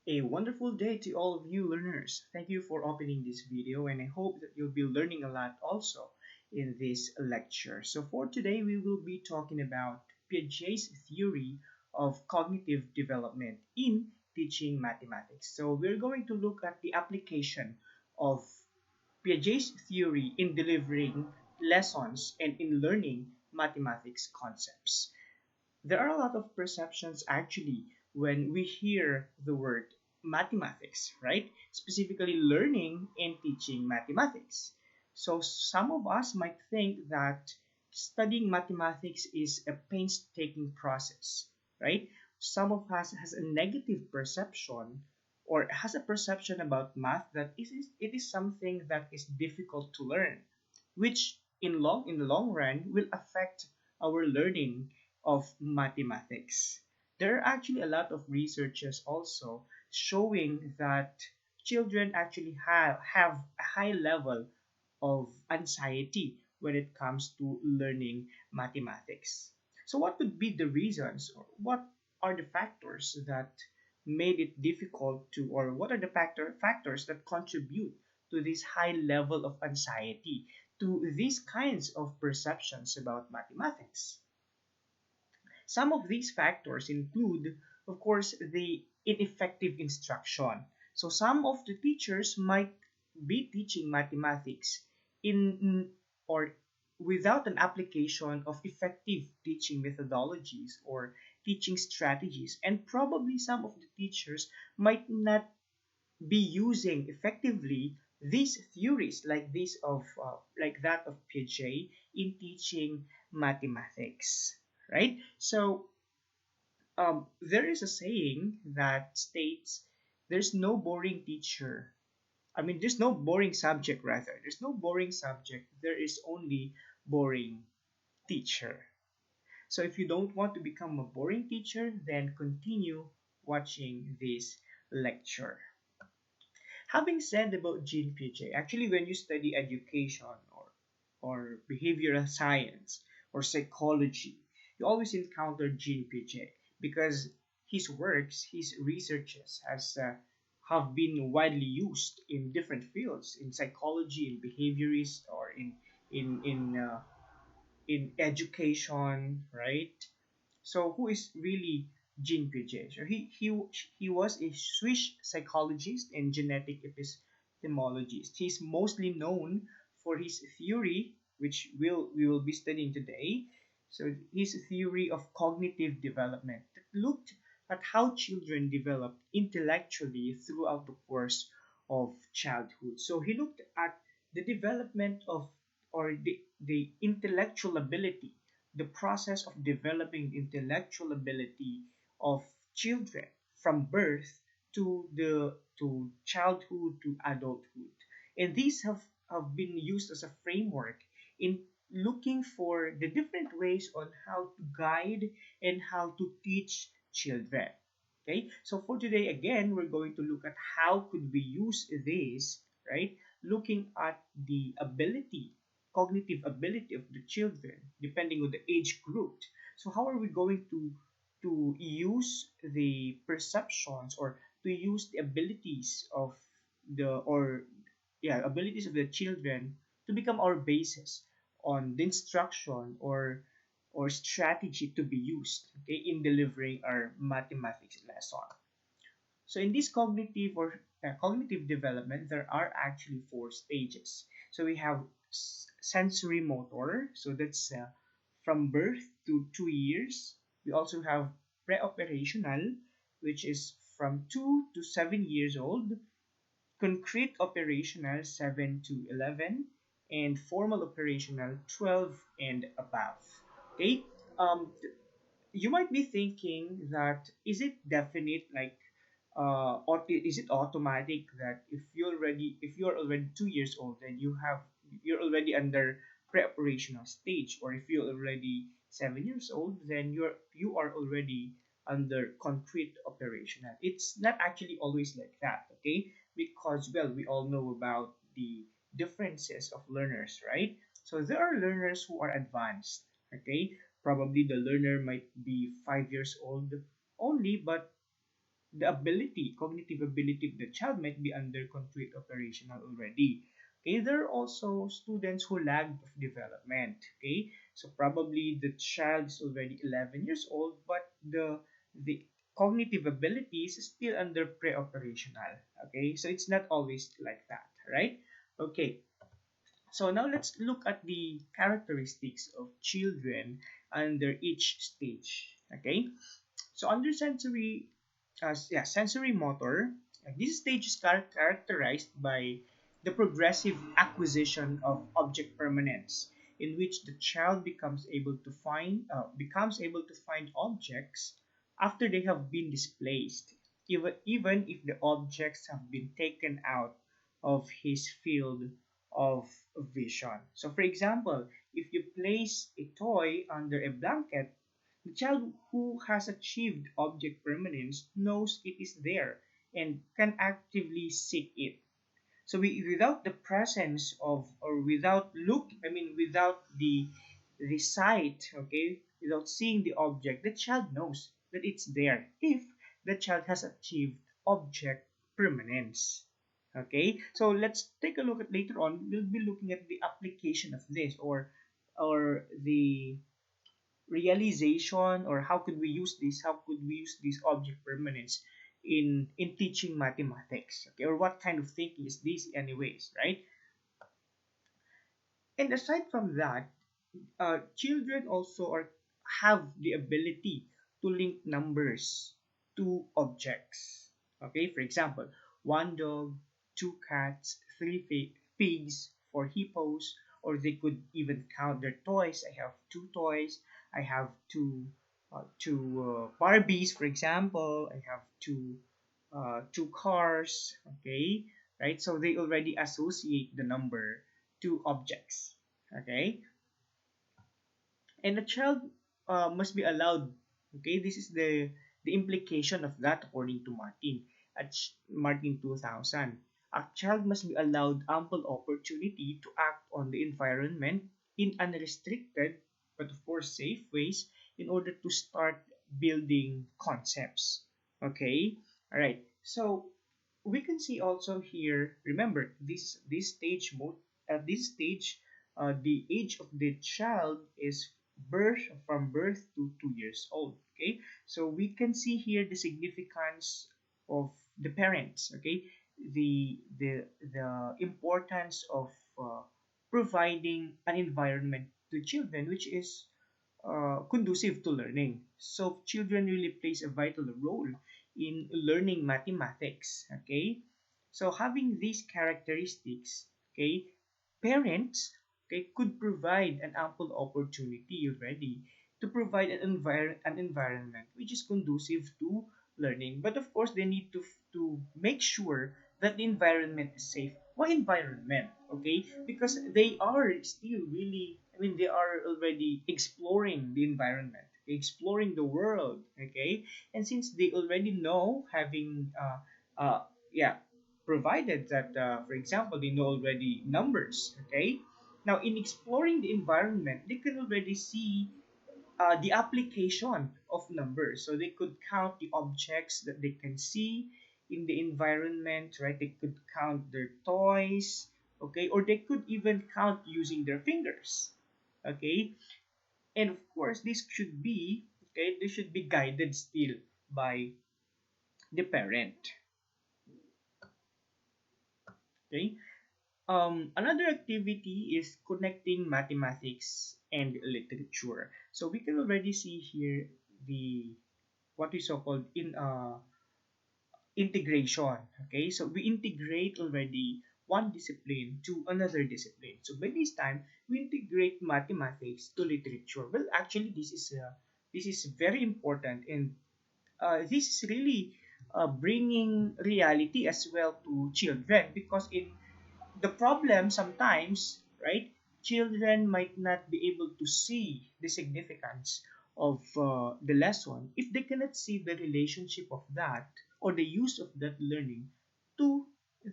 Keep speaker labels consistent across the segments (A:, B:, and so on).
A: A wonderful day to all of you learners. Thank you for opening this video and I hope that you'll be learning a lot also in this lecture. So for today we will be talking about Piaget's theory of cognitive development in teaching mathematics. So we're going to look at the application of Piaget's theory in delivering lessons and in learning mathematics concepts. There are a lot of perceptions actually when we hear the word mathematics, right? Specifically, learning and teaching mathematics. So, some of us might think that studying mathematics is a painstaking process, right? Some of us has a negative perception or has a perception about math that it is something that is difficult to learn, which in the long run will affect our learning of mathematics. There are actually a lot of researches also showing that children actually have a high level of anxiety when it comes to learning mathematics. So, what would be the reasons, or what are the factors that made it difficult to, or what are the factors that contribute to this high level of anxiety, to these kinds of perceptions about mathematics? Some of these factors include, of course, the ineffective instruction. So some of the teachers might be teaching mathematics in or without an application of effective teaching methodologies or teaching strategies, and probably some of the teachers might not be using effectively these theories like this of like that of Piaget in teaching mathematics, right? So there is a saying that states there's no boring teacher. I mean, there's no boring subject, rather. There's no boring subject. There is only boring teacher. So if you don't want to become a boring teacher, then continue watching this lecture. Having said about Jean Piaget, actually, when you study education or behavioral science or psychology, you always encounter Jean Piaget because his works, his researches have been widely used in different fields in psychology, in behaviorist, or in in uh, in education, right? So who is really Jean Piaget? So he was a Swiss psychologist and genetic epistemologist. He's mostly known for his theory, which we will be studying today. So his theory of cognitive development that looked at how children develop intellectually throughout the course of childhood. So he looked at the development of or the intellectual ability, the process of developing intellectual ability of children from birth to childhood to adulthood. And these have been used as a framework in looking for the different ways on how to guide and how to teach children. Okay, so for today again we're going to look at how could we use this, right? Looking at the ability, cognitive ability of the children depending on the age group. So how are we going to use the perceptions or to use the abilities of the or yeah abilities of the children to become our basis on the instruction or strategy to be used, okay, in delivering our mathematics lesson. So in this cognitive development, there are actually four stages. So we have sensory motor. So that's from birth to 2 years. We also have pre-operational, which is from 2 to 7 years old. Concrete operational 7 to 11, and formal operational 12 and above. Okay. Um, you might be thinking that is it definite like or is it automatic that if you're already 2 years old then you're already under pre-operational stage, or if you're already 7 years old then you are already under concrete operational? It's not actually always like that, okay? Because well, we all know about the differences of learners, right? So there are learners who are advanced, okay? Probably the learner might be 5 years old only, but the ability, cognitive ability of the child might be under complete operational already. Okay, there are also students who lag of development. Okay, so probably the child is already 11 years old, but the cognitive abilities is still under pre-operational. Okay, so it's not always like that, right? Okay, so now let's look at the characteristics of children under each stage. Okay, so under sensory, sensory motor, this stage is characterized by the progressive acquisition of object permanence, in which the child becomes able to find objects after they have been displaced, even if the objects have been taken out of his field of vision. So, for example, if you place a toy under a blanket, the child who has achieved object permanence knows it is there and can actively seek it. So without the presence of, or without without the sight, okay, without seeing the object, the child knows that it's there if the child has achieved object permanence. Okay, so let's take a look at later on. We'll be looking at the application of this, or the realization, or how could we use this object permanence in teaching mathematics, okay, or what kind of thinking is this anyways, right? And aside from that, children also have the ability to link numbers to objects. Okay, for example, one dog, two cats, three pigs, four hippos, or they could even count their toys. I have two toys. I have two Barbies, for example. I have two cars. Okay, right. So they already associate the number to objects. Okay, and the child must be allowed. Okay, this is the implication of that according to Martin at Martin 2000. A child must be allowed ample opportunity to act on the environment in unrestricted but of course safe ways in order to start building concepts. Okay, all right, so we can see also here, remember this stage mode, at this stage, the age of the child is birth to 2 years old. Okay, so we can see here the significance of the parents. Okay, the importance of providing an environment to children which is conducive to learning. So children really plays a vital role in learning mathematics. Okay, so having these characteristics, okay, parents, okay, could provide an ample opportunity already to provide an environment which is conducive to learning. But of course, they need to make sure that the environment is safe. Why environment? Okay, because they are still really, they are already exploring the environment, exploring the world. Okay, and since they already know, having yeah, provided that, for example, they know already numbers. Okay, now in exploring the environment, they can already see the application of numbers. So they could count the objects that they can see in the environment, right? They could count their toys, okay, or they could even count using their fingers, okay. And of course, this should be guided still by the parent, okay. Another activity is connecting mathematics and literature. So we can already see here the what we so called in integration. Okay, so we integrate already one discipline to another discipline. So by this time, we integrate mathematics to literature. Well, actually, this is very important, and this is really bringing reality as well to children, because in the problem sometimes, right, children might not be able to see the significance of the lesson if they cannot see the relationship of that, or the use of that learning to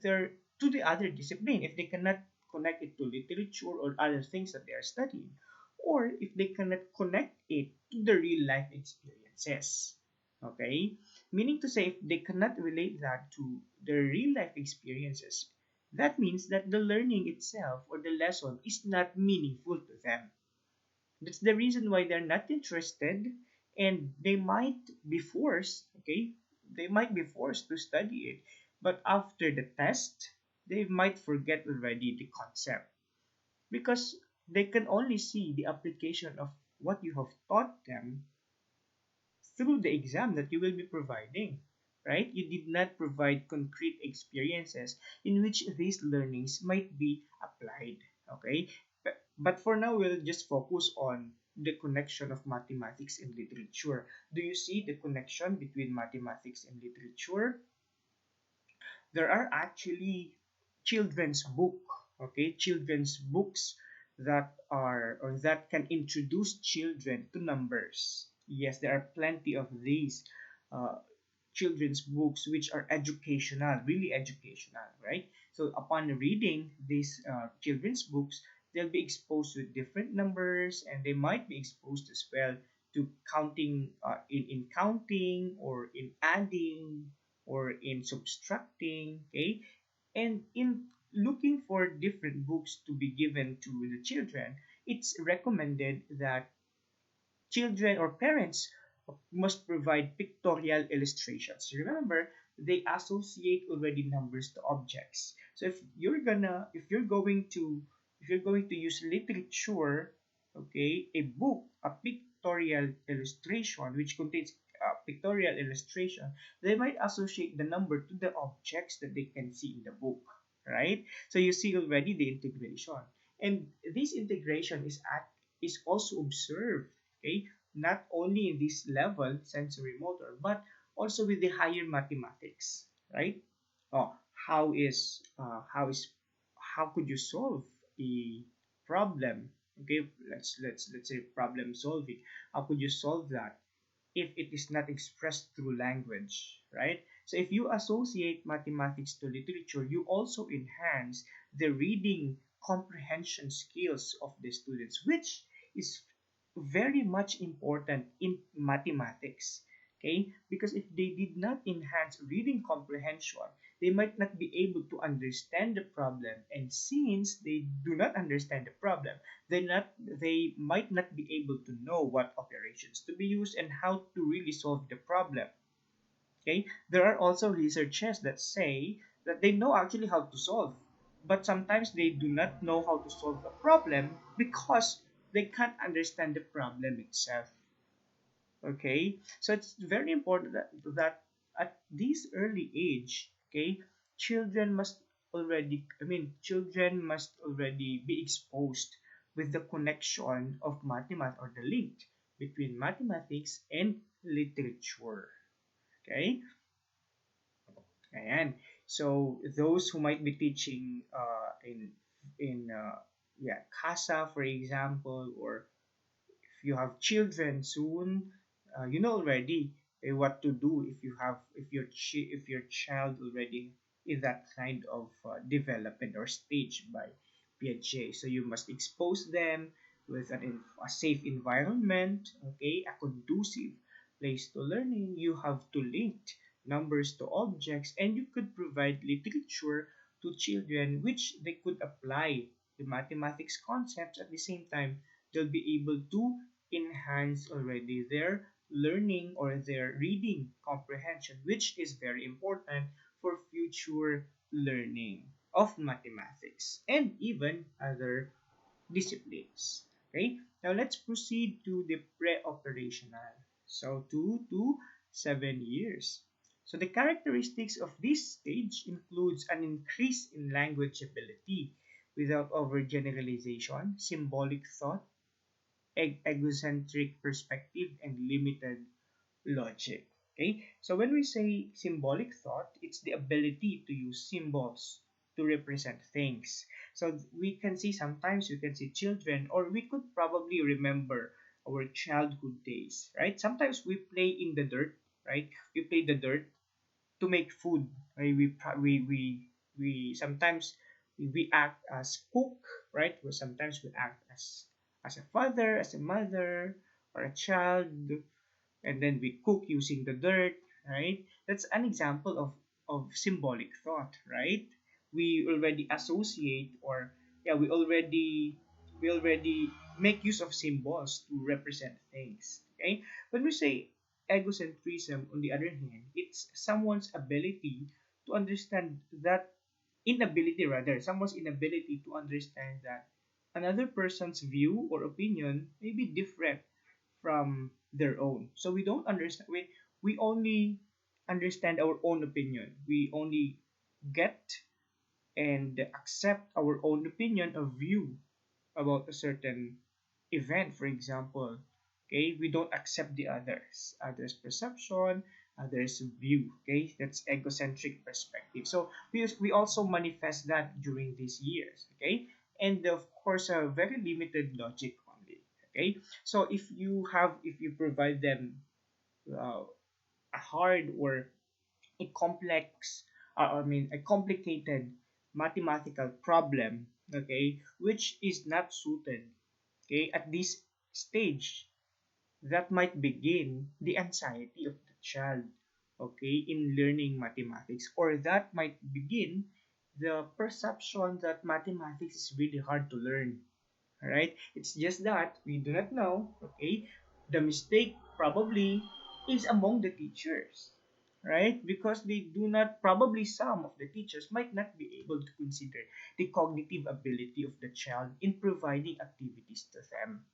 A: their to the other discipline, if they cannot connect it to literature or other things that they are studying, or if they cannot connect it to the real life experiences. Okay, meaning to say, if they cannot relate that to their real life experiences, that means that the learning itself or the lesson is not meaningful to them. That's the reason why they're not interested, and they might be forced, okay? They might be forced to study it, but after the test, they might forget already the concept because they can only see the application of what you have taught them through the exam that you will be providing, right? You did not provide concrete experiences in which these learnings might be applied, okay? But for now, we'll just focus on the connection of mathematics and literature. Do you see the connection between mathematics and literature? There are actually children's book, okay, children's books that are or that can introduce children to numbers. Yes, there are plenty of these uh, children's books which are educational, really educational, right? So upon reading these children's books, they'll be exposed to different numbers, and they might be exposed as well to counting, in counting or in adding or in subtracting, okay? And in looking for different books to be given to the children, it's recommended that children or parents must provide pictorial illustrations. Remember, they associate already numbers to objects. So if you're going to use literature, okay, a book, a pictorial illustration which contains a pictorial illustration, they might associate the number to the objects that they can see in the book, right? So you see already the integration. And this integration is also observed, okay, not in this level sensory motor, but also with the higher mathematics, right? Oh, how could you solve a problem? Okay, let's say problem solving. How could you solve that if it is not expressed through language, right? So if you associate mathematics to literature, you also enhance the reading comprehension skills of the students, which is very much important in mathematics. Okay, because if they did not enhance reading comprehension, they might not be able to understand the problem, and since they do not understand the problem, they might not be able to know what operations to be used and how to really solve the problem. Okay, there are also researchers that say that they know actually how to solve, but sometimes they do not know how to solve a problem because they can't understand the problem itself. Okay, so it's very important that at this early age, okay, children must already be exposed with the connection of mathematics or the link between mathematics and literature. Okay, and so those who might be teaching in yeah, CASA, for example, or if you have children soon, you know already what to do if you have if your child already in that kind of development or stage by Piaget. So you must expose them with a safe environment, okay, a conducive place to learning. You have to link numbers to objects, and you could provide literature to children which they could apply the mathematics concepts at the same time. They'll be able to enhance already their learning or their reading comprehension, which is very important for future learning of mathematics and even other disciplines. Okay, now let's proceed to the pre-operational. So 2 to 7 years. So the characteristics of this stage includes an increase in language ability without overgeneralization, symbolic thought, egocentric perspective, and limited logic. Okay, so when we say symbolic thought, it's the ability to use symbols to represent things. So we can see sometimes we can see children, or we could probably remember our childhood days, right? Sometimes we play in the dirt, right? We play the dirt to make food. Right? We sometimes we act as cook, right? Or sometimes we act as a father, as a mother, or a child, and then we cook using the dirt, right? That's an example of symbolic thought, right? We already associate, or yeah, we already make use of symbols to represent things. Okay, when we say egocentrism, on the other hand, it's someone's ability to understand that inability rather someone's inability to understand that another person's view or opinion may be different from their own. So we don't understand, we only understand our own opinion. We only get and accept our own opinion or view about a certain event, for example. Okay, we don't accept the others perception, others view. Okay, that's egocentric perspective. So we also manifest that during these years. Okay, and of course a very limited logic only. Okay, so if you provide them uh, a hard or a complex, I mean a complicated mathematical problem, okay, which is not suited, okay, at this stage, that might begin the anxiety of the child, okay, in learning mathematics, or that might begin the perception that mathematics is really hard to learn. All right, it's just that we do not know. Okay, the mistake probably is among the teachers, right? Because they do not, probably some of the teachers might not be able to consider the cognitive ability of the child in providing activities to them.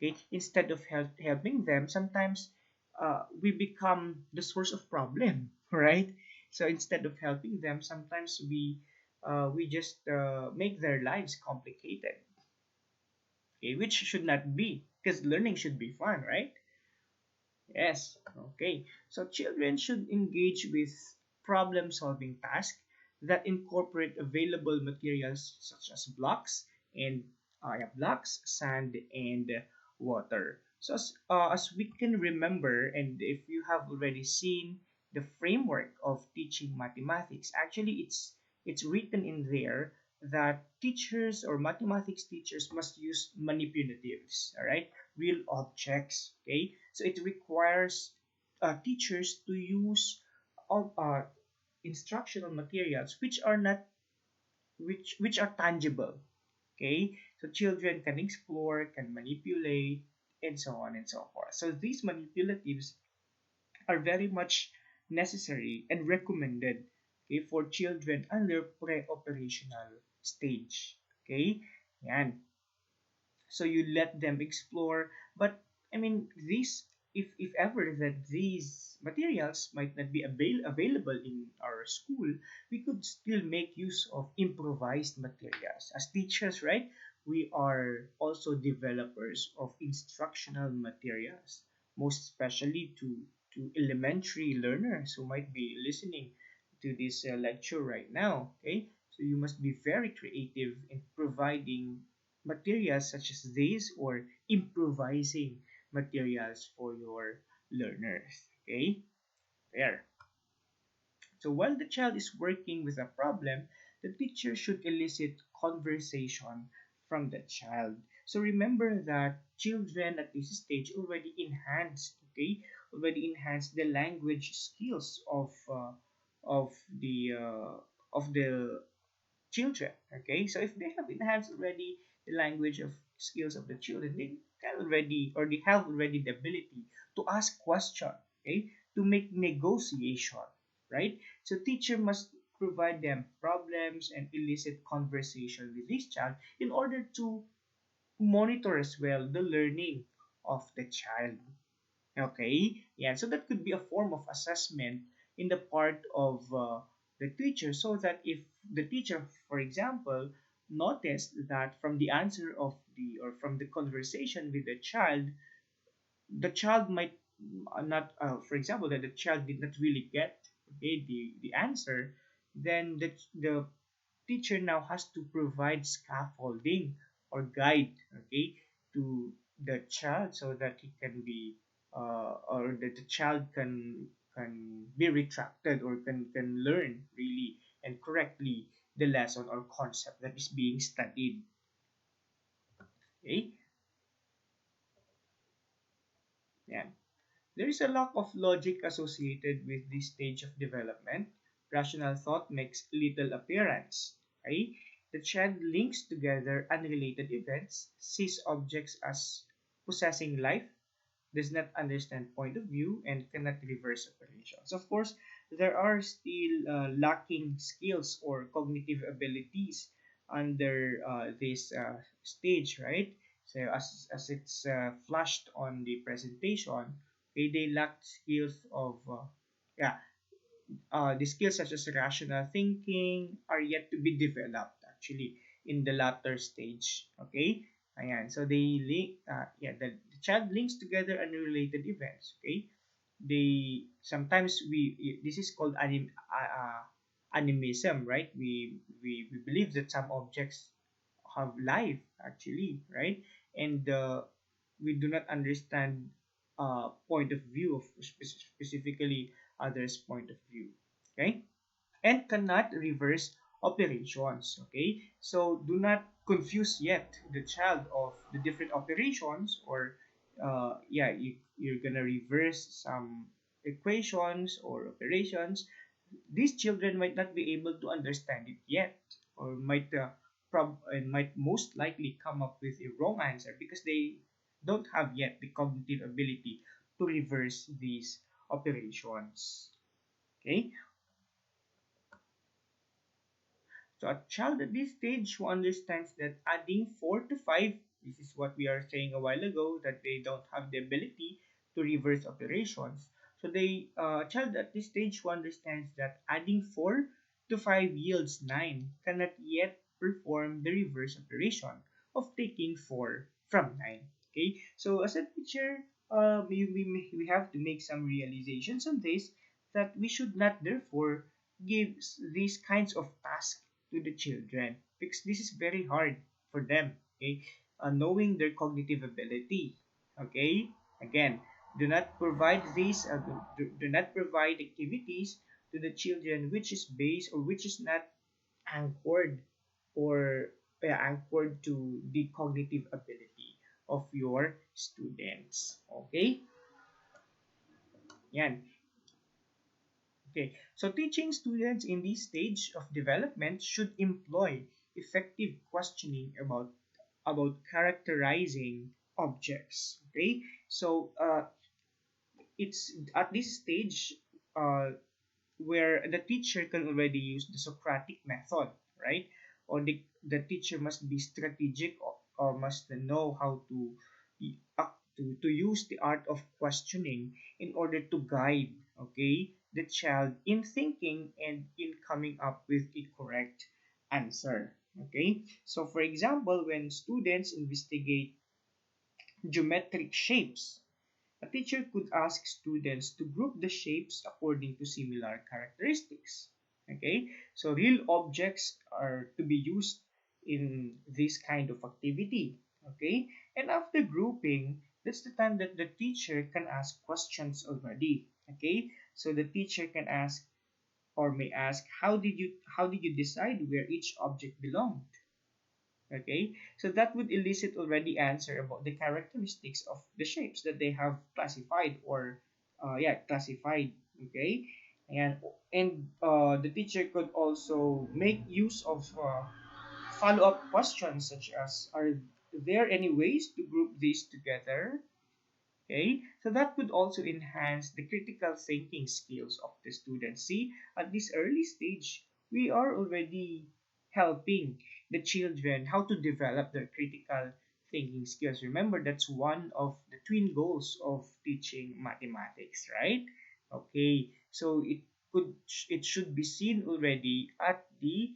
A: Okay, instead of helping them, sometimes we become the source of problem, right? So instead of helping them, sometimes we just make their lives complicated, okay, which should not be, because learning should be fun, right? Yes, okay. So children should engage with problem solving tasks that incorporate available materials such as and blocks, sand, and water. So as we can remember, and if you have already seen the framework of teaching mathematics, actually it's written in there that teachers or mathematics teachers must use manipulatives, all right, real objects. Okay, so it requires teachers to use all, instructional materials which are not which are tangible. Okay, so children can explore, can manipulate, and so on and so forth. So these manipulatives are very much necessary and recommended, okay, for children under pre-operational stage. Okay, yan. So you let them explore, but I mean these, if ever that these materials might not be available in our school, we could still make use of improvised materials as teachers, right? We are also developers of instructional materials, most especially to elementary learners who might be listening to this lecture right now. Okay, so you must be very creative in providing materials such as these, or improvising materials for your learners. Okay, there. So while the child is working with a problem, the teacher should elicit conversation from the child. So remember that children at this stage already enhanced, okay, already enhanced the language skills of the uh, of the children. Okay, so if they have enhanced already the language of skills of the children, they can already, or they have already the ability to ask question, okay, to make negotiation, right? So teacher must provide them problems and elicit conversation with this child in order to monitor as well the learning of the child. Okay, yeah, so that could be a form of assessment in the part of the teacher, so that if the teacher, for example, noticed that from the answer of the, or from the conversation with the child might not, for example, that the child did not really get, okay, the answer, then the teacher now has to provide scaffolding or guide, okay, to the child so that he can be or that the child can be retracted, or can learn really and correctly the lesson or concept that is being studied. Okay, yeah. There is a lack of logic associated with this stage of development. Rational thought makes little appearance. Okay? The child links together unrelated events, sees objects as possessing life, does not understand point of view, and cannot reverse operations. Of course, there are still lacking skills or cognitive abilities under this stage, right? So as it's flashed on the presentation, okay, they lack skills of yeah the skills such as rational thinking are yet to be developed actually in the latter stage. Okay, ayan. So they link, the child links together unrelated events. Okay, they sometimes we this is called animism, right? We believe that some objects have life actually, right? And we do not understand point of view of specifically others' point of view. Okay, and cannot reverse operations. Okay, so do not confuse yet the child of the different operations, or you're gonna reverse some equations or operations. These children might not be able to understand it yet, or might most likely come up with a wrong answer because they don't have yet the cognitive ability to reverse these operations. Okay, so a child at this stage who understands that adding 4 to 5, this is what we are saying a while ago, that they don't have the ability to reverse operations. So they child at this stage who understands that adding 4 to 5 yields 9 cannot yet perform the reverse operation of taking 4 from 9. Okay, so as a teacher, we have to make some realizations on this, that we should not therefore give these kinds of tasks to the children because this is very hard for them. Okay, knowing their cognitive ability. Okay, again, do not provide do not provide activities to the children which is based or which is not anchored or anchored to the cognitive ability of your students. Okay, yan. Okay, so teaching students in this stage of development should employ effective questioning about characterizing objects. Okay, so it's at this stage uh, where the teacher can already use the Socratic method, right? Or the teacher must be strategic, or must know how to to use the art of questioning in order to guide, okay, the child in thinking and in coming up with a correct answer. Okay, so for example, when students investigate geometric shapes, a teacher could ask students to group the shapes according to similar characteristics. Okay, so real objects are to be used in this kind of activity. Okay, and after grouping, that's the time that the teacher can ask questions already. Okay, so the teacher can ask or may ask, how did you decide where each object belonged? Okay, so that would elicit already answer about the characteristics of the shapes that they have classified or classified. Okay, and the teacher could also make use of follow-up questions such as, are there any ways to group these together? Okay, so that could also enhance the critical thinking skills of the students. See, at this early stage, we are already helping the children how to develop their critical thinking skills. Remember, that's one of the twin goals of teaching mathematics, right? Okay, so it should be seen already at the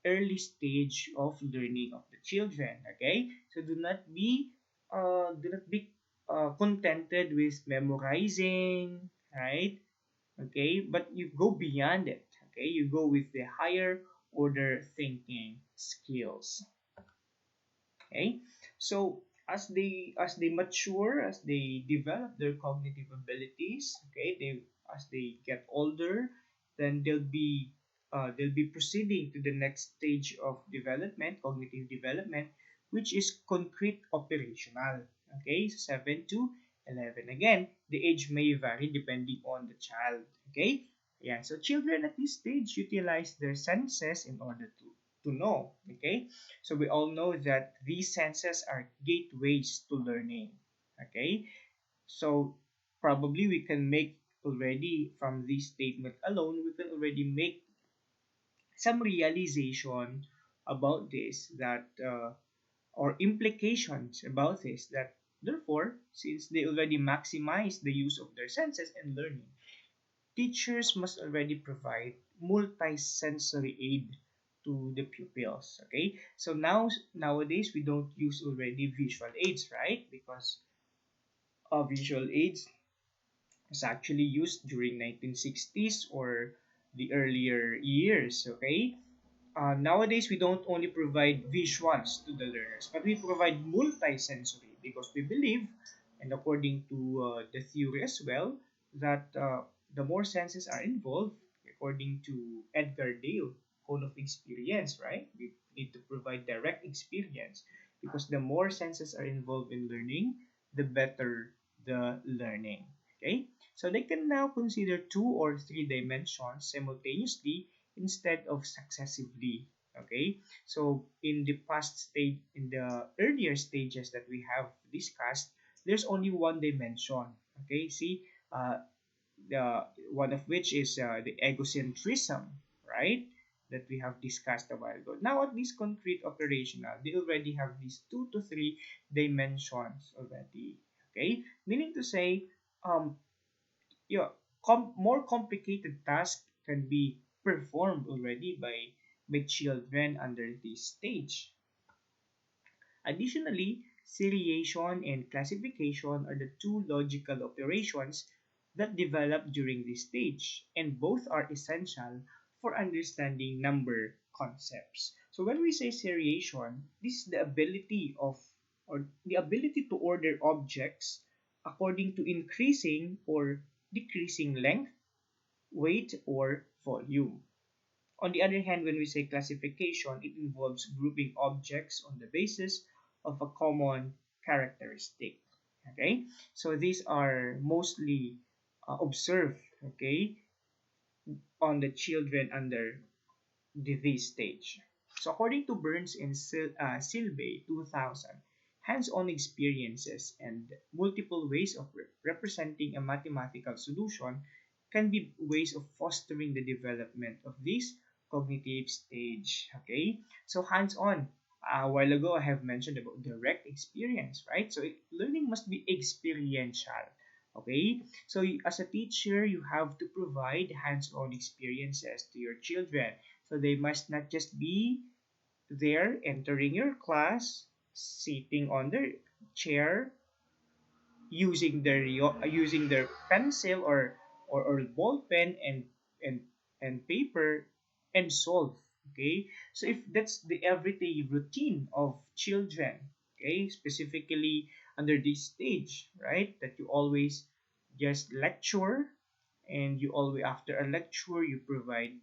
A: early stage of learning of the children. Okay, so do not be contented with memorizing, right? Okay, but you go beyond it. Okay, you go with the higher order thinking skills. Okay, so as they mature, as they develop their cognitive abilities, okay, they as they get older, then they'll be proceeding to the next stage of development, cognitive development, which is concrete operational. Okay, so 7 to 11. Again, the age may vary depending on the child. Okay? Yeah, so children at this stage utilize their senses in order to know. Okay? So we all know that these senses are gateways to learning. Okay? So probably we can make already from this statement alone, we can already make some realization about this that or implications about this that therefore since they already maximize the use of their senses and learning, teachers must already provide multi-sensory aid to the pupils. Okay, so nowadays we don't use already visual aids, right? Because visual aids is actually used during 1960s or the earlier years. Okay, nowadays, we don't only provide visuals to the learners, but we provide multi-sensory because we believe, and according to the theory as well, that the more senses are involved, according to Edgar Dale, Code of Experience, right? We need to provide direct experience because the more senses are involved in learning, the better the learning. Okay, so they can now consider two or three dimensions simultaneously instead of successively. Okay, so in the past stage, in the earlier stages that we have discussed, there's only one dimension. Okay, see, the one of which is the egocentrism, right, that we have discussed a while ago. Now at this concrete operational, they already have these two to three dimensions already. Okay, meaning to say, um yeah, more complicated tasks can be performed already by children under this stage. Additionally, seriation and classification are the two logical operations that develop during this stage, and both are essential for understanding number concepts. So when we say seriation, this is the ability of or the ability to order objects according to increasing or decreasing length, weight, or volume. On the other hand, when we say classification, it involves grouping objects on the basis of a common characteristic. Okay, so these are mostly observed, okay, on the children under this stage. So according to Burns and Silbey 2000, hands-on experiences and multiple ways of representing a mathematical solution can be ways of fostering the development of this cognitive stage. Okay, so hands-on. A while ago, I have mentioned about direct experience, right? So learning must be experiential. Okay, so as a teacher, you have to provide hands-on experiences to your children, so they must not just be there entering your class, sitting on their chair, using their pencil or ball pen and and paper and solve. Okay, so if that's the everyday routine of children, okay, specifically under this stage, right, that you always just lecture and you always after a lecture you provide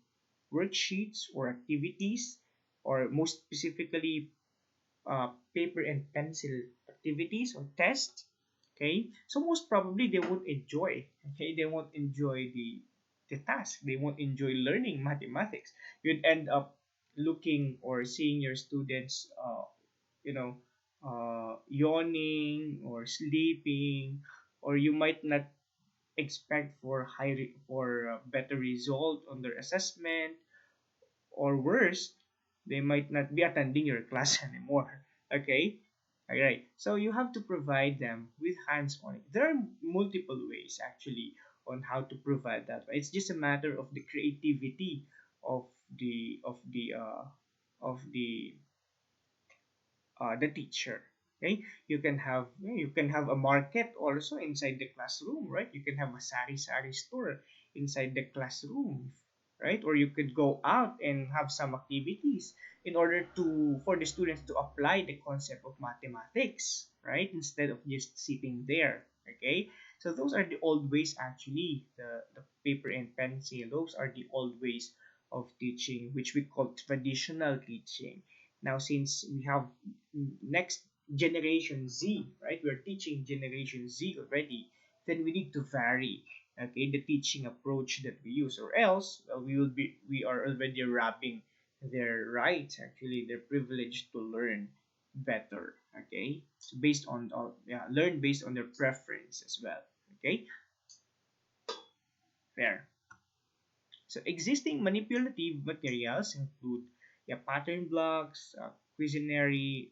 A: worksheets or activities, or most specifically paper and pencil activities or tests. Okay, so most probably they won't enjoy. Okay, they won't enjoy the task. They won't enjoy learning mathematics. You'd end up looking or seeing your students, you know, yawning or sleeping, or you might not expect for for better result on their assessment, or worse, they might not be attending your class anymore. Okay? Alright. So you have to provide them with hands-on. There are multiple ways actually on how to provide that. It's just a matter of the creativity of the of the uh, of the teacher. Okay, you can have a market also inside the classroom, right? You can have a sari store inside the classroom, right? Or you could go out and have some activities in order to for the students to apply the concept of mathematics, right? Instead of just sitting there. Okay, so those are the old ways actually. The paper and pencil, those are the old ways of teaching, which we call traditional teaching. Now, since we have next Generation Z, right? We're teaching Generation Z already, then we need to vary, okay, the teaching approach that we use, or else we are already robbing their rights, actually their privilege to learn better, okay? So based on yeah, learn based on their preference as well, okay? Fair. So existing manipulative materials include, yeah, pattern blocks, Cuisenaire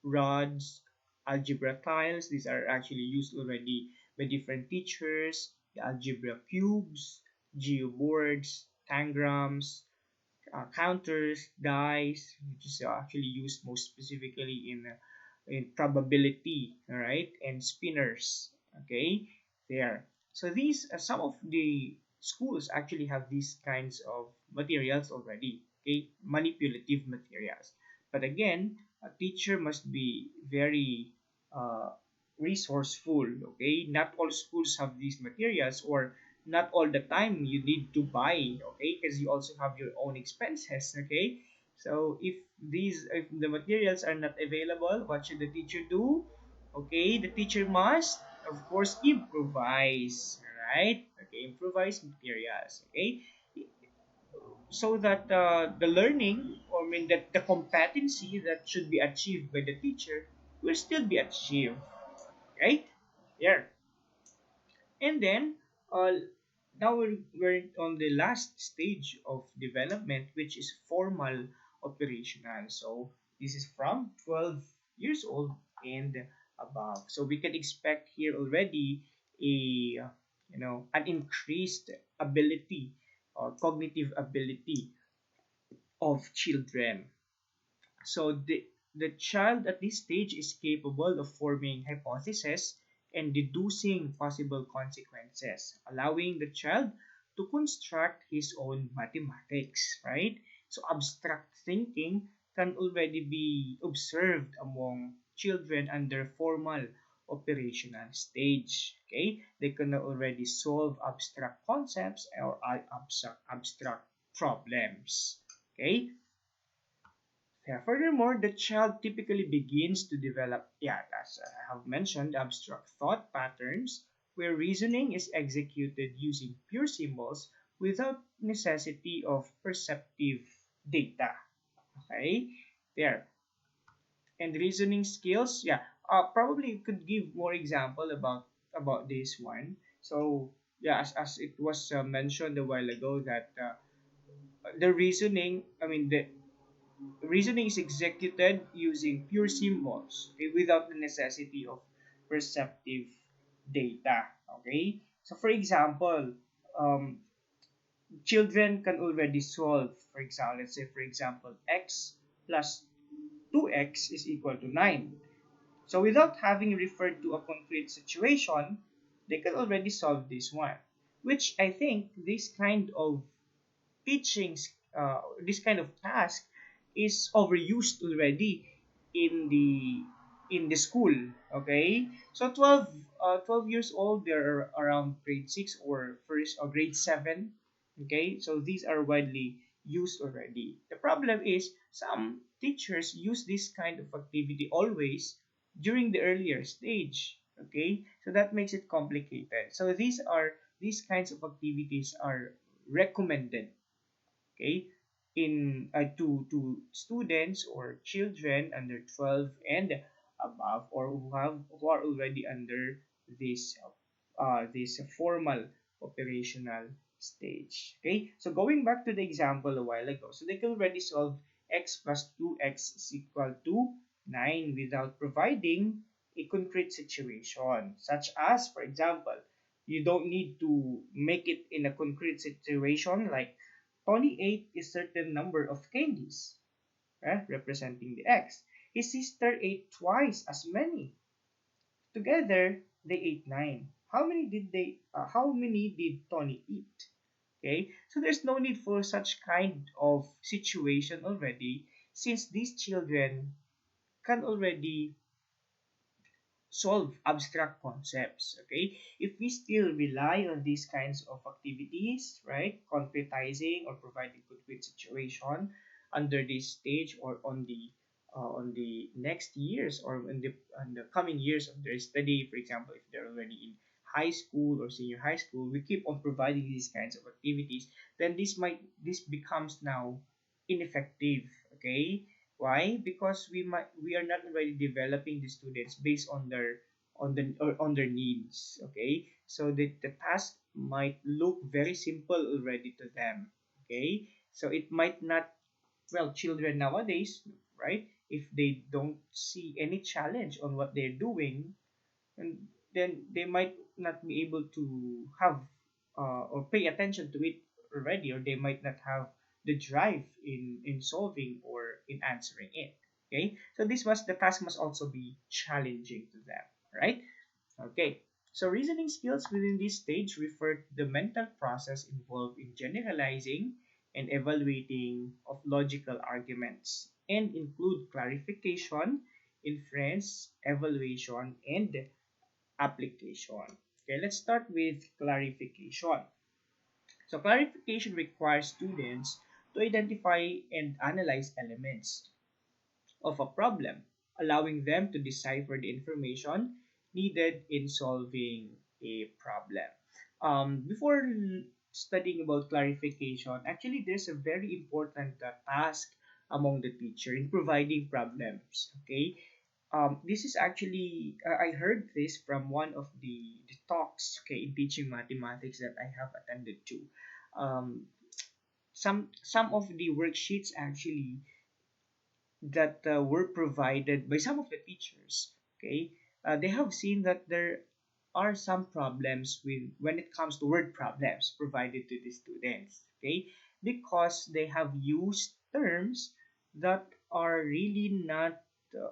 A: rods, algebra tiles. These are actually used already by different teachers. The algebra cubes, geoboards, tangrams, counters, dice, which is actually used most specifically in probability, all right, and spinners. Okay, there. So these some of the schools actually have these kinds of materials already. Okay, manipulative materials. But again, a teacher must be very uh, resourceful. Okay, not all schools have these materials, or not all the time you need to buy, okay, because you also have your own expenses, okay. So if the materials are not available, what should the teacher do? Okay, the teacher must of course improvise, right? Okay, improvise materials, okay, so that the learning, or I mean that the competency that should be achieved by the teacher will still be achieved, right? Yeah. And then uh, now we're on the last stage of development, which is formal operational. So this is from 12 years old and above. So we can expect here already a an increased ability or cognitive ability of children. So the child at this stage is capable of forming hypotheses and deducing possible consequences, allowing the child to construct his own mathematics, right? So abstract thinking can already be observed among children under formal operational stage. Okay, they can already solve abstract concepts or abstract problems. Okay, yeah, furthermore, the child typically begins to develop, yeah, as I have mentioned, abstract thought patterns where reasoning is executed using pure symbols without necessity of perceptive data. Okay, there. And reasoning skills, yeah, probably you could give more example about this one. So yeah, as it was mentioned a while ago that the reasoning, I mean the reasoning is executed using pure symbols, okay, without the necessity of perceptive data. Okay, so for example, um, children can already solve, for example, let's say for example, x plus 2x is equal to 9. So without having referred to a concrete situation, they can already solve this one, which I think this kind of this kind of task is overused already in the school. Okay, so 12 years old, they're around grade 6 or first or grade 7. Okay, so these are widely used already. The problem is some teachers use this kind of activity always during the earlier stage. Okay, so that makes it complicated. So these kinds of activities are recommended, okay, in to students or children under 12 and above, or who are already under this this formal operational stage. Okay, so going back to the example a while ago, so they can already solve x plus 2x is equal to 9 without providing a concrete situation, such as, for example, you don't need to make it in a concrete situation like Tony ate a certain number of candies, representing the X. His sister ate twice as many. Together, they ate 9. How many did Tony eat? Okay, so there's no need for such kind of situation already, since these children can already solve abstract concepts. Okay, if we still rely on these kinds of activities, right, concretizing or providing concrete situation under this stage or on the on the next years or in the coming years of their study. For example, if they're already in high school or senior high school, we keep on providing these kinds of activities, then this becomes now ineffective. Okay, why? Because we are not already developing the students based on their needs. Okay, so the task might look very simple already to them. Okay, so it might not, well, children nowadays, right, if they don't see any challenge on what they're doing, and then they might not be able to have or pay attention to it already, or they might not have the drive in solving or in answering it. Okay, so the task must also be challenging to them, right? Okay, so reasoning skills within this stage refer to the mental process involved in generalizing and evaluating of logical arguments and include clarification, inference, evaluation, and application. Okay, let's start with clarification. So clarification requires students to identify and analyze elements of a problem, allowing them to decipher the information needed in solving a problem. Before studying about clarification, actually, there's a very important task among the teacher in providing problems. Okay, this is actually I heard this from one of the talks, okay, in teaching mathematics that I have attended to. Um, some of the worksheets actually that were provided by some of the teachers, okay, they have seen that there are some problems with when it comes to word problems provided to the students, okay, because they have used terms that are really not uh,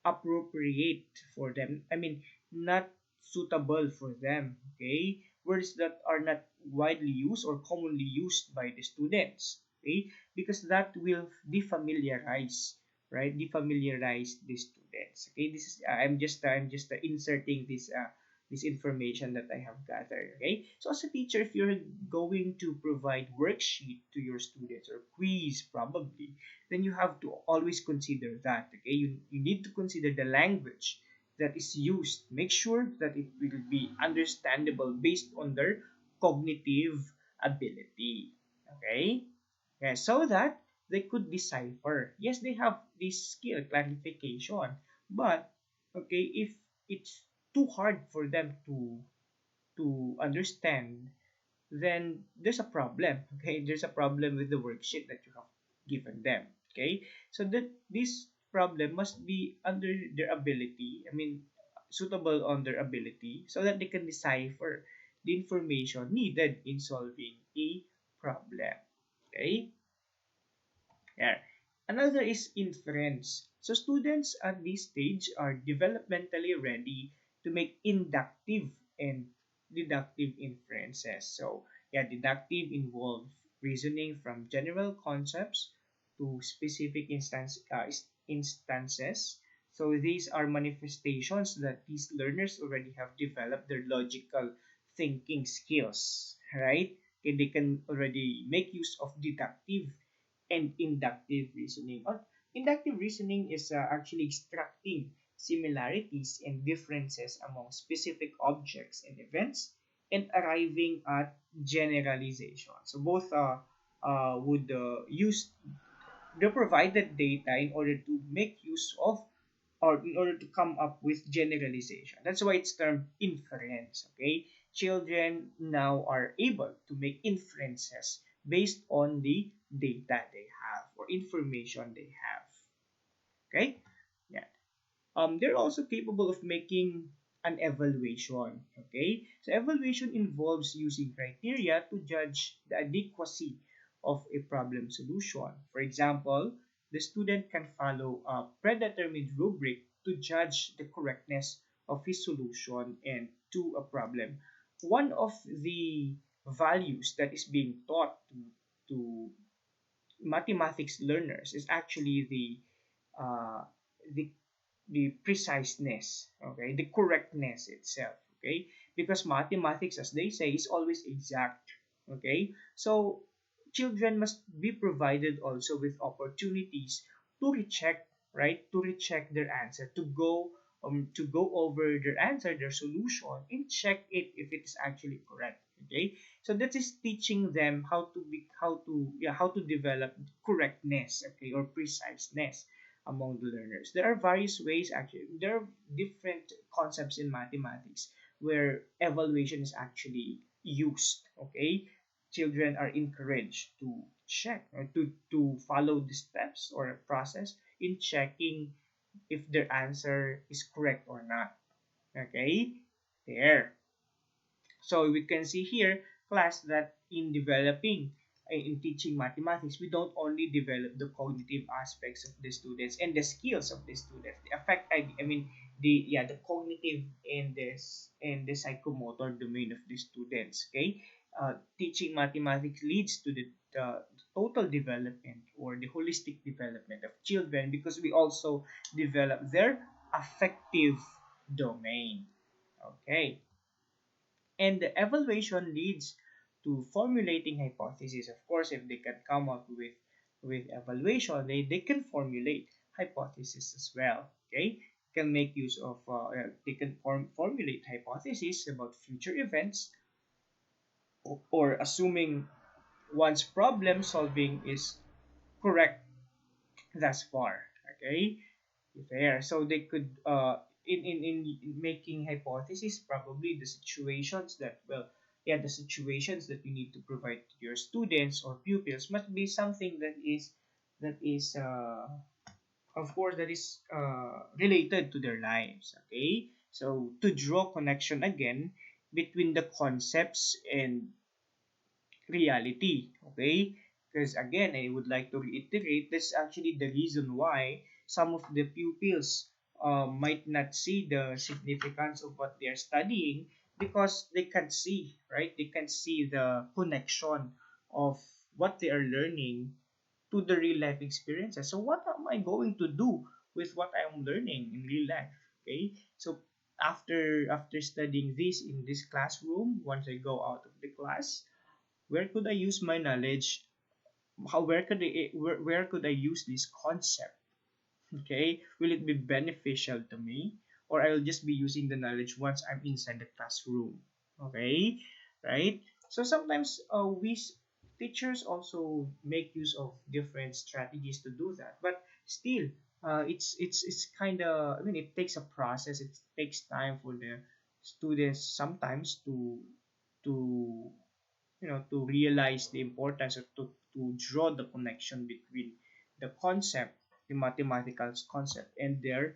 A: appropriate for them. I mean, not suitable for them. Okay, words that are not widely used or commonly used by the students. Okay, because that will defamiliarize, right? Defamiliarize the students. Okay, this is I'm just inserting this information that I have gathered. Okay, so as a teacher, if you're going to provide worksheet to your students or quiz probably, then you have to always consider that. Okay, you need to consider the language that is used. Make sure that it will be understandable based on their cognitive ability. Okay, yeah, so that they could decipher. Yes, they have this skill clarification, but okay, if it's too hard for them to understand, then there's a problem. Okay, there's a problem with the worksheet that you have given them. Okay, so that this problem must be under their ability, I mean, suitable on their ability, so that they can decipher the information needed in solving a problem. Okay, yeah. Another is inference. So students at this stage are developmentally ready to make inductive and deductive inferences. So yeah, deductive involves reasoning from general concepts to specific instances. So these are manifestations that these learners already have developed their logical thinking skills, right? Okay, they can already make use of deductive and inductive reasoning. Inductive reasoning is actually extracting similarities and differences among specific objects and events and arriving at generalization. So both would use the provided data in order to make use of or in order to come up with generalization. That's why it's termed inference. Okay, children now are able to make inferences based on the data they have or information they have. Okay, yeah. They're also capable of making an evaluation. Okay, so evaluation involves using criteria to judge the adequacy of a problem solution. For example, the student can follow a predetermined rubric to judge the correctness of his solution and to a problem. One of the values that is being taught to mathematics learners is actually uh, the the preciseness, okay, the correctness itself, okay, because mathematics, as they say, is always exact. Okay, so children must be provided also with opportunities to recheck right, to recheck their answer, to go over their answer, their solution, and check it if it is actually correct. Okay, so that is teaching them how to develop correctness, okay, or preciseness among the learners. There are various ways, actually. There are different concepts in mathematics where evaluation is actually used. Okay, children are encouraged to check or to follow the steps or a process in checking if their answer is correct or not. Okay, there. So we can see here, class, that in developing, in teaching mathematics, we don't only develop the cognitive aspects of the students and the skills of the students. The affect, I mean, the cognitive and the psychomotor domain of the students. Okay, teaching mathematics leads to the total development or the holistic development of children, because we also develop their affective domain. Okay, and the evaluation leads to formulating hypotheses. Of course, if they can come up with evaluation, they can formulate hypotheses as well. Okay, can make use of they can formulate hypotheses about future events, or assuming one's problem solving is correct thus far. Okay, there. So they could in making hypothesis, probably the situations that, well, yeah, the situations that you need to provide to your students or pupils must be something that is of course, that is related to their lives. Okay, so to draw connection again between the concepts and reality. Okay, because again, I would like to reiterate, that's actually the reason why some of the pupils might not see the significance of what they are studying, because they can see, right, they can see the connection of what they are learning to the real life experiences. So what am I going to do with what I am learning in real life? Okay, so after studying this in this classroom, once I go out of the class, where could I use my knowledge? How where could I use this concept? Okay, will it be beneficial to me, or I'll just be using the knowledge once I'm inside the classroom? Okay, right? So sometimes teachers also make use of different strategies to do that, but still, it's kind of, I mean, it takes a process. It takes time for the students sometimes to to realize the importance, or to draw the connection between the concept, the mathematical concept, and the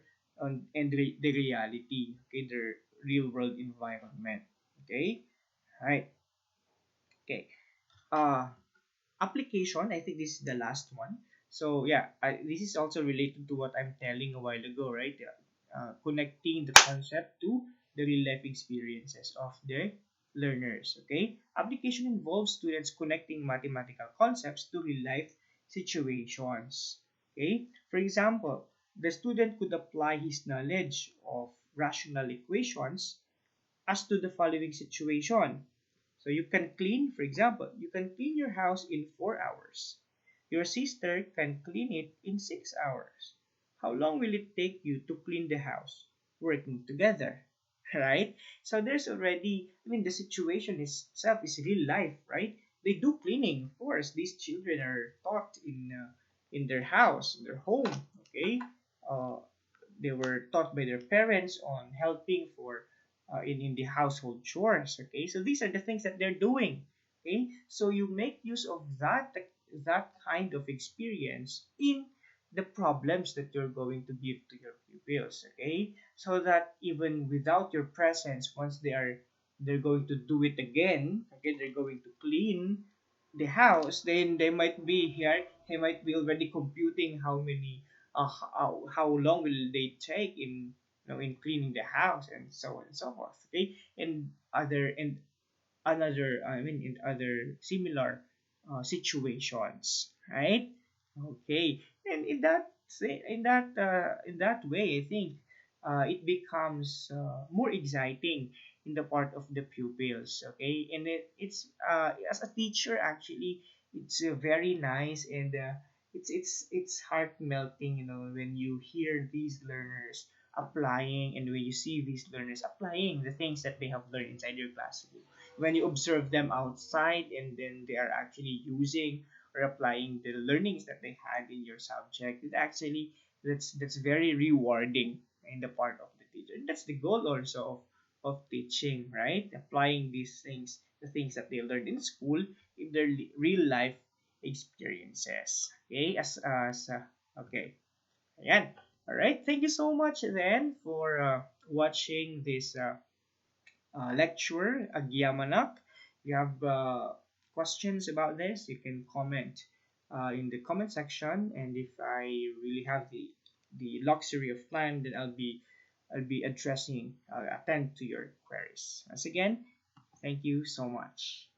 A: reality, okay, their real world environment. Okay, right. Okay, uh application, I think this is the last one. So yeah, this is also related to what I'm telling a while ago, right? Connecting the concept to the real life experiences of the learners. Okay, application involves students connecting mathematical concepts to real life situations. Okay, for example, the student could apply his knowledge of rational equations as to the following situation. So you can clean, for example, you can clean your house in 4 hours. Your sister can clean it in 6 hours. How long will it take you to clean the house? Working together, right? So there's already, I mean, the situation itself is real life, right? They do cleaning, of course. These children are taught in their house, in their home, okay? Uh, they were taught by their parents on helping for in the household chores. Okay, so these are the things that they're doing. Okay, so you make use of that kind of experience in the problems that you're going to give to your pupils. Okay, so that even without your presence, once they're going to do it again. Okay, they're going to clean the house, then they might be here. They might be already computing how many how long will they take in, in cleaning the house, and so on and so forth. Okay, and another, I mean, in other similar situations, right? Okay, and in that way, I think it becomes more exciting in the part of the pupils. Okay, and it's as a teacher, actually, it's very nice, and it's heart melting, when you hear these learners applying, and when you see these learners applying the things that they have learned inside your classroom. When you observe them outside, and then they are actually using or applying the learnings that they had in your subject, it actually, that's very rewarding in the part of the teacher. And that's the goal also of teaching, right? Applying these things, the things that they learned in school, in their real life experiences. Okay, okay, ayan. All right, thank you so much then for watching this lecture, Agyamanak. If you have questions about this, you can comment in the comment section, and if I really have the luxury of time, then I'll be addressing, attend to your queries. Once again, thank you so much.